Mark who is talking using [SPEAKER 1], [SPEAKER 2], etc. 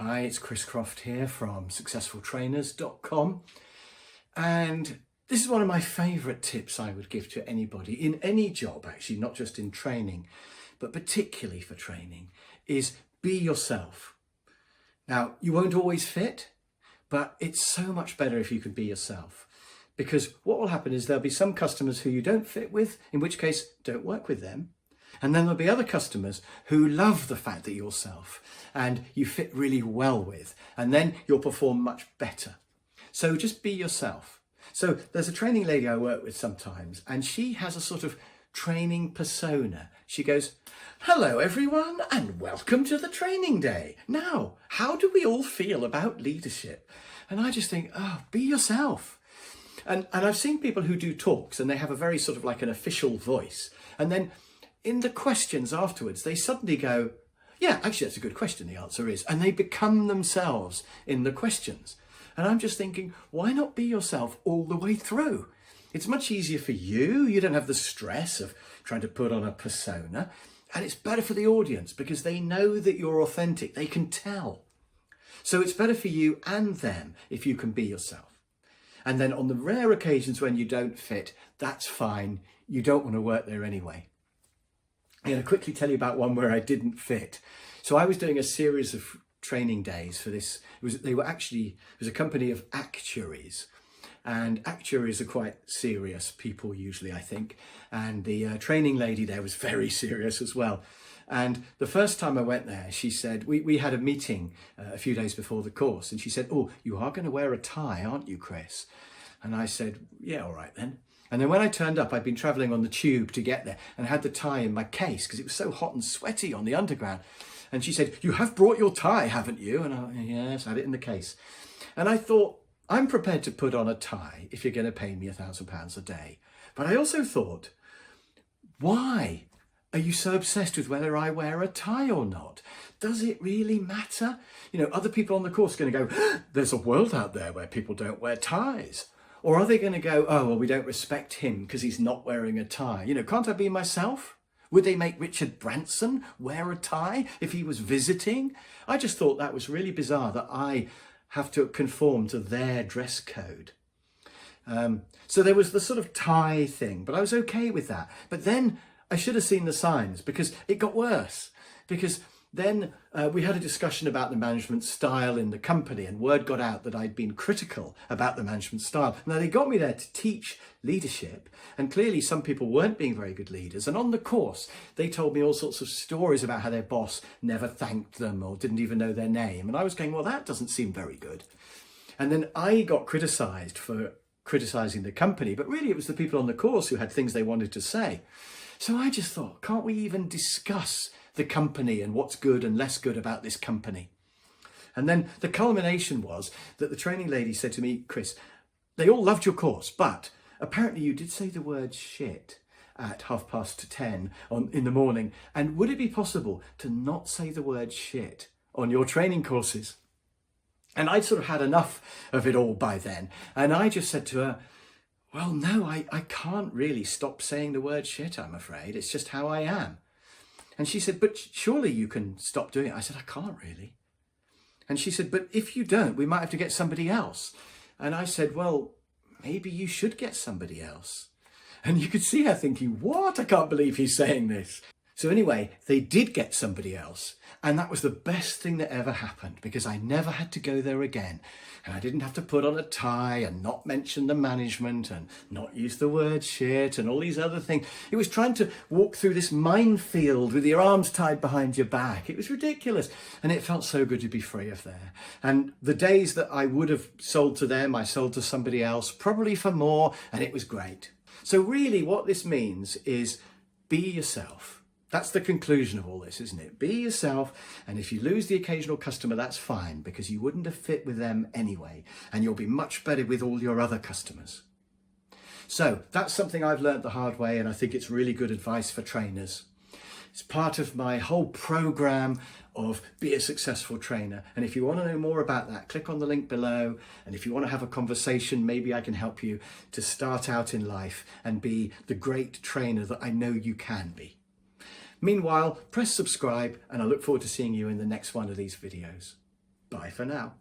[SPEAKER 1] Hi, it's Croft here from successfultrainers.com, and this is one of my favourite tips I would give to anybody in any job, actually, not just in training, but particularly for training, is be yourself. Now, you won't always fit, but it's so much better if you can be yourself, because what will happen is there'll be some customers who you don't fit with, in which case don't work with them. And then there'll be other customers who love the fact that you're yourself and you fit really well with, and then you'll perform much better. So just be yourself. So there's a training lady I work with sometimes, and she has a sort of training persona. She goes, "Hello everyone, and welcome to the training day. Now, how do we all feel about leadership?" And I just think, oh, be yourself. And I've seen people who do talks and they have a very sort of like an official voice. And then in the questions afterwards, they suddenly go, yeah, actually, that's a good question, the answer is. And they become themselves in the questions. And I'm just thinking, why not be yourself all the way through? It's much easier for you. You don't have the stress of trying to put on a persona. And it's better for the audience because they know that you're authentic. They can tell. So it's better for you and them if you can be yourself. And then on the rare occasions when you don't fit, that's fine. You don't want to work there anyway. I'm going to quickly tell you about one where I didn't fit. So I was doing a series of training days for this. It was a company of actuaries, and actuaries are quite serious people usually, I think. And the training lady there was very serious as well. And the first time I went there, she said, we had a meeting a few days before the course, and she said, "Oh, you are going to wear a tie, aren't you, Chris?" And I said, "Yeah, all right then." And then when I turned up, I'd been travelling on the tube to get there and had the tie in my case because it was so hot and sweaty on the underground. And she said, "You have brought your tie, haven't you?" And I went, "Yes, I had it in the case." And I thought, I'm prepared to put on a tie if you're going to pay me £1,000 a day. But I also thought, why are you so obsessed with whether I wear a tie or not? Does it really matter? You know, other people on the course are going to go, "There's a world out there where people don't wear ties." Or are they going to go, "Oh, well, we don't respect him because he's not wearing a tie. You know, can't I be myself?" Would they make Richard Branson wear a tie if he was visiting? I just thought that was really bizarre that I have to conform to their dress code. So there was the sort of tie thing, but I was okay with that. But then I should have seen the signs because it got worse. Because then we had a discussion about the management style in the company, and word got out that I'd been critical about the management style. Now, they got me there to teach leadership, and clearly some people weren't being very good leaders. And on the course, they told me all sorts of stories about how their boss never thanked them or didn't even know their name. And I was going, well, that doesn't seem very good. And then I got criticised for criticising the company, but really it was the people on the course who had things they wanted to say. So I just thought, can't we even discuss the company and what's good and less good about this company? And then the culmination was that the training lady said to me, "Chris, they all loved your course, but apparently you did say the word shit at 10:30 in the morning. And would it be possible to not say the word shit on your training courses?" And I'd sort of had enough of it all by then. And I just said to her, "Well, no, I can't really stop saying the word shit, I'm afraid. It's just how I am." And she said, "But surely you can stop doing it." I said, "I can't really." And she said, "But if you don't, we might have to get somebody else." And I said, "Well, maybe you should get somebody else." And you could see her thinking, what? I can't believe he's saying this. So anyway, they did get somebody else. And that was the best thing that ever happened because I never had to go there again. And I didn't have to put on a tie and not mention the management and not use the word shit and all these other things. It was trying to walk through this minefield with your arms tied behind your back. It was ridiculous. And it felt so good to be free of there. And the days that I would have sold to them, I sold to somebody else, probably for more, and it was great. So really what this means is be yourself. That's the conclusion of all this, isn't it? Be yourself, and if you lose the occasional customer, that's fine, because you wouldn't have fit with them anyway, and you'll be much better with all your other customers. So that's something I've learned the hard way, and I think it's really good advice for trainers. It's part of my whole program of Be a Successful Trainer. And if you want to know more about that, click on the link below. And if you want to have a conversation, maybe I can help you to start out in life and be the great trainer that I know you can be. Meanwhile, press subscribe, and I look forward to seeing you in the next one of these videos. Bye for now.